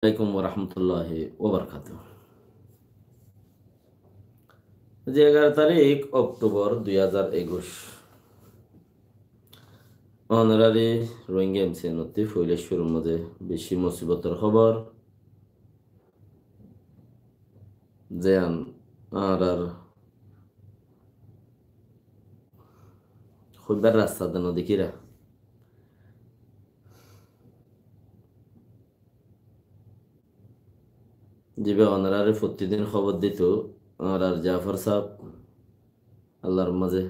আলাইকুম ওরহমতুল্লাহি ওবরকাতুহ। যে 11 তারিখ অক্টোবর 2021 অনারারি রোহিঙ্গা এমসিএনতি ফৈলেশ্বরের মধ্যে বেশি মুসিবতের খবর যে আর হইবার রাস্তা দেন দেখিরা যেবে অনারারি প্রতিদিন খবর দিত আর জাফর সাহেব আল্লাহর মাঝে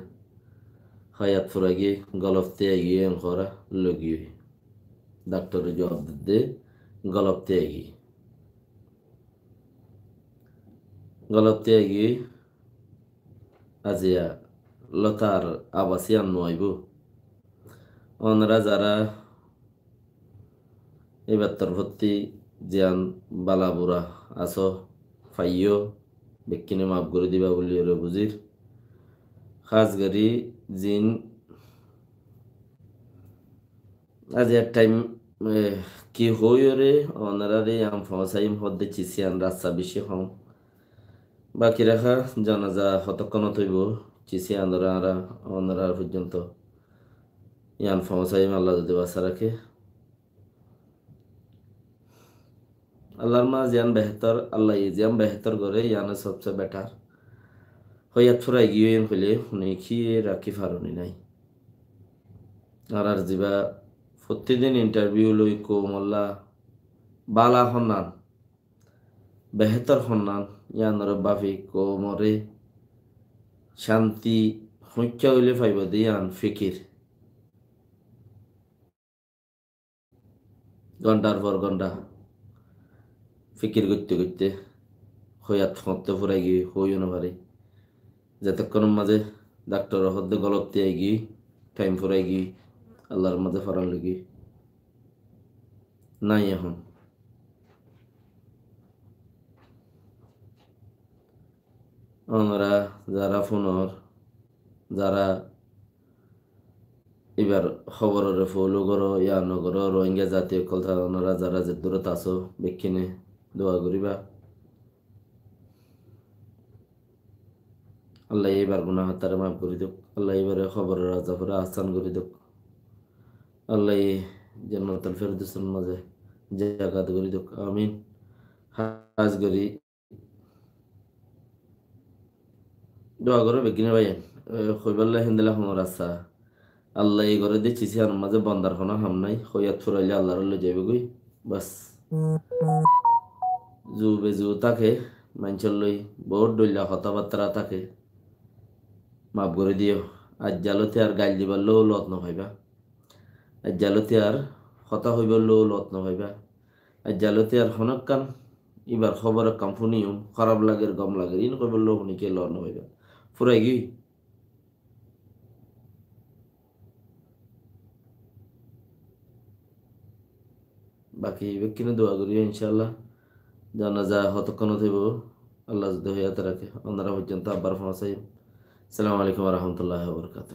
হায়াত ফুরাগি গলফতে এগিয়ে করা লগিয়ে ডাক্তারের জবাব দিতে গলফতে এগিয়ে আজিয়া লতার আবাসিয়ান নয়ব অনরা যারা এবার তোর ভর্তি জিয়ান বালাবুরা আছো ফাইও বেকিনে মাফ করে দিবা বলি ওরে বুঝির খাস গাড়ি জিন আজ এক টাইম কি হই ওরে অনারা রে আম ফসাইম হদ্দে চিসিয়ান রাস্তা বেশি হম বাকি রাখা জানাজা হতক্ষণ হইব চিসিয়ান অনারা পর্যন্ত ইয়ান ফসাইম আল্লাহ যদি বাসা রাখে আল্লাহর মা জিয়ান বেহতর আল্লাহ জিয়ান বেহতর করে ইয়ানে সবচেয়ে বেটার হইয়া থুরাই গিয়ে হইলে উনি খিয়ে রাখি ফারুনি নাই আর যিবা প্রতিদিন ইন্টারভিউ লই কোমল্লা বালা হন্নান বেহতর হন্নান ইয়ানর বাফি কোমরে শান্তি হইচা হইলে ফাইব দিয়ান ফিকির ঘন্টার পর ঘন্টা ফিকির করতে করতে হইয়াত হতে ফুরাই গিয়ে হইও না পারি যতক্ষণের মাঝে ডাক্তার হদ্দে গলতে গিয়ে টাইম ফুরাই গিয়ে আল্লাহর মাঝে ফরান লাগি নাই এখন আমরা যারা ফোনর যারা এবার খবরের ফলো করো ইয়া নগর রোহিঙ্গা জাতীয় কথা ওনারা যারা যে দূরত আসো বেক্ষিনে দোয়া করিবা আল্লাহ এবার গুনাহ তারা মাফ করে দিক আল্লাহ এবারে খবরের রাজাফরে আস্থান করে দিক আল্লাহ জান্নাতুল ফেরদৌসের মাঝে জায়গা করে দিক আমিন হাজ করি দোয়া করো বেগিনে ভাই কইবাল্লা হিন্দিলা হমর আসা আল্লাহ এই ঘরে দিচ্ছি আর মাঝে বন্দার কোনো হাম নাই হইয়াত ফুরাইলে আল্লাহর লই যাবে গই বাস জু তাকে মানুষের লই বহুত ডইলা কথাবার্তা থাকে মাফ করে দিও আজ জালতে আর গাইল দিবার লো লত নভাইবা আজ জালতে আর কথা হইব লো লত নভাইবা আজ জালতে আর হনক কান এবার খবর কাম শুনিও খারাপ লাগের গম লাগে ইন কইব লো শুনিকে ল নভাইবা ফুরাই গই বাকি ব্যক্তিনে দোয়া করিও ইনশাআল্লাহ জানাজা হতক্ষণ হইব আল্লাহ যদি হইয়াতে রাখে ওনারা পর্যন্ত আব্বার ফসাই আসসালামু আলাইকুম রহমতুল্লাহ বরকাত।